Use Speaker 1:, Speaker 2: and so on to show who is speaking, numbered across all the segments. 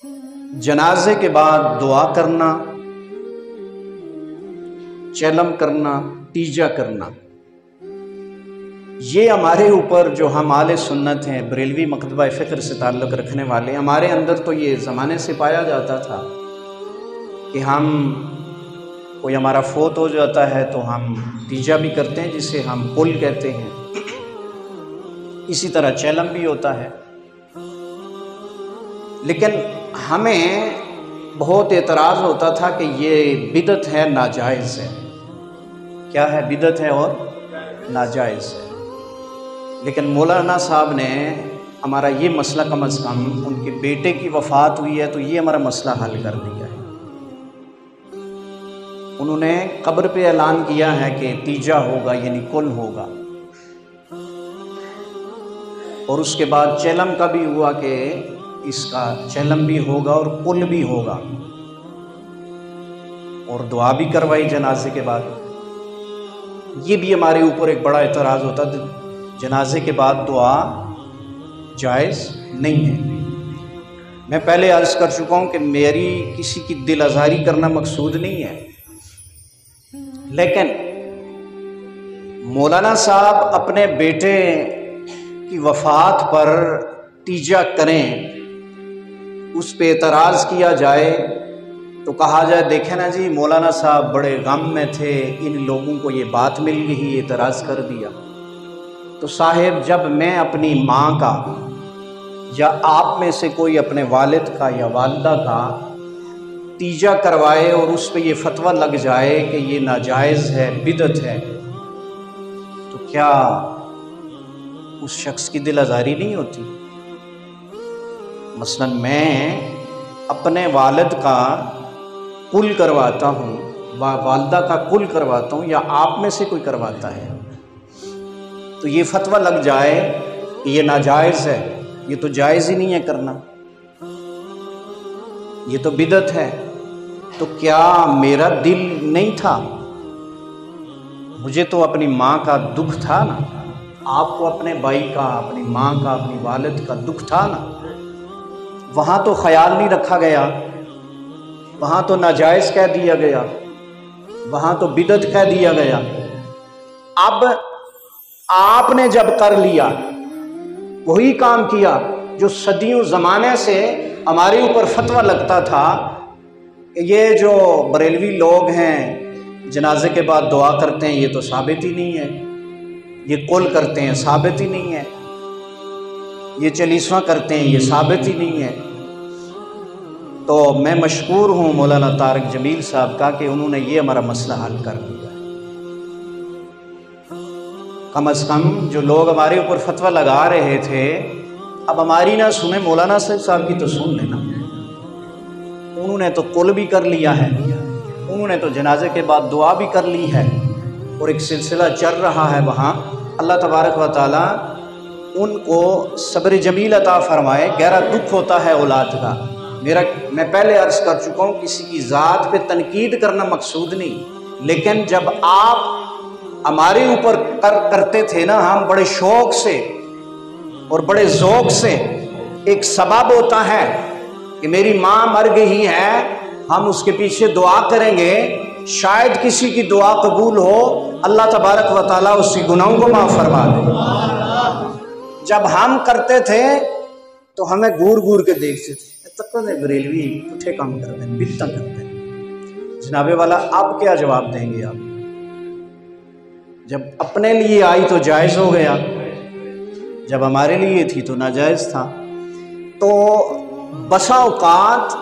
Speaker 1: جنازے کے بعد دعا کرنا، چلم کرنا، تیجا کرنا، یہ ہمارے اوپر جو ہم اہل سنت ہیں، بریلوی مکتبہ فکر سے تعلق رکھنے والے، ہمارے اندر تو یہ زمانے سے پایا جاتا تھا کہ ہم کوئی ہمارا فوت ہو جاتا ہے تو ہم تیجا بھی کرتے ہیں جسے ہم پل کہتے ہیں، اسی طرح چیلم بھی ہوتا ہے۔ لیکن ہمیں بہت اعتراض ہوتا تھا کہ یہ بدعت ہے، ناجائز ہے۔ کیا ہے؟ بدعت ہے اور ناجائز ہے۔ لیکن مولانا صاحب نے ہمارا یہ مسئلہ، کم از کم ان کے بیٹے کی وفات ہوئی ہے تو یہ ہمارا مسئلہ حل کر دیا ہے۔ انہوں نے قبر پہ اعلان کیا ہے کہ تیجا ہوگا، یعنی کل ہوگا، اور اس کے بعد چیلم کا بھی ہوا کہ اس کا چیلم بھی ہوگا اور کل بھی ہوگا، اور دعا بھی کروائی جنازے کے بعد۔ یہ بھی ہمارے اوپر ایک بڑا اعتراض ہوتا تھا، جنازے کے بعد دعا جائز نہیں ہے۔ میں پہلے عرض کر چکا ہوں کہ میری کسی کی دل آزاری کرنا مقصود نہیں ہے، لیکن مولانا صاحب اپنے بیٹے کی وفات پر تیجا کریں، اس پہ اعتراض کیا جائے تو کہا جائے دیکھیں نا جی، مولانا صاحب بڑے غم میں تھے، ان لوگوں کو یہ بات مل گئی، اعتراض کر دیا۔ تو صاحب، جب میں اپنی ماں کا یا آپ میں سے کوئی اپنے والد کا یا والدہ کا تیجا کروائے اور اس پہ یہ فتویٰ لگ جائے کہ یہ ناجائز ہے، بدعت ہے، تو کیا اس شخص کی دل آزاری نہیں ہوتی؟ مثلا میں اپنے والد کا کل کرواتا ہوں، والدہ کا کل کرواتا ہوں، یا آپ میں سے کوئی کرواتا ہے، تو یہ فتویٰ لگ جائے کہ یہ ناجائز ہے، یہ تو جائز ہی نہیں ہے کرنا، یہ تو بدعت ہے، تو کیا میرا دل نہیں تھا؟ مجھے تو اپنی ماں کا دکھ تھا نا، آپ کو اپنے بھائی کا، اپنی ماں کا، اپنی والد کا دکھ تھا نا۔ وہاں تو خیال نہیں رکھا گیا، وہاں تو ناجائز کہہ دیا گیا، وہاں تو بدعت کہہ دیا گیا۔ اب آپ نے جب کر لیا، وہی کام کیا جو صدیوں زمانے سے ہمارے اوپر فتویٰ لگتا تھا کہ یہ جو بریلوی لوگ ہیں جنازے کے بعد دعا کرتے ہیں، یہ تو ثابت ہی نہیں ہے، یہ قول کرتے ہیں ثابت ہی نہیں ہے، یہ چلیسواں کرتے ہیں یہ ثابت ہی نہیں ہے۔ تو میں مشکور ہوں مولانا طارق جمیل صاحب کا کہ انہوں نے یہ ہمارا مسئلہ حل کر دیا ہے۔ کم از کم جو لوگ ہمارے اوپر فتویٰ لگا رہے تھے، اب ہماری نہ سنیں، مولانا صاحب کی تو سن لینا۔ انہوں نے تو قول بھی کر لیا ہے، انہوں نے تو جنازے کے بعد دعا بھی کر لی ہے، اور ایک سلسلہ چل رہا ہے وہاں۔ اللہ تبارک و تعالیٰ ان کو صبر جمیل عطا فرمائے۔ گہرا دکھ ہوتا ہے اولاد کا۔ میں پہلے عرض کر چکا ہوں، کسی کی ذات پہ تنقید کرنا مقصود نہیں، لیکن جب آپ ہمارے اوپر کرتے تھے نا، ہم بڑے شوق سے اور بڑے ذوق سے، ایک سبب ہوتا ہے کہ میری ماں مر گئی ہے، ہم اس کے پیچھے دعا کریں گے، شاید کسی کی دعا قبول ہو، اللہ تبارک و تعالیٰ اس کی گناہوں کو معاف فرما دے۔ جب ہم کرتے تھے تو ہمیں گور گور کے دیکھتے تھے، بریلوی پٹھے کام کرتے ہیں، بدعتاں کرتے ہیں۔ جناب والا، اب کیا جواب دیں گے آپ؟ جب اپنے لیے آئی تو جائز ہو گیا، جب ہمارے لیے تھی تو ناجائز تھا۔ تو بسا اوقات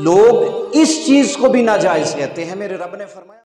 Speaker 1: لوگ اس چیز کو بھی ناجائز کہتے ہیں۔ میرے رب نے فرمایا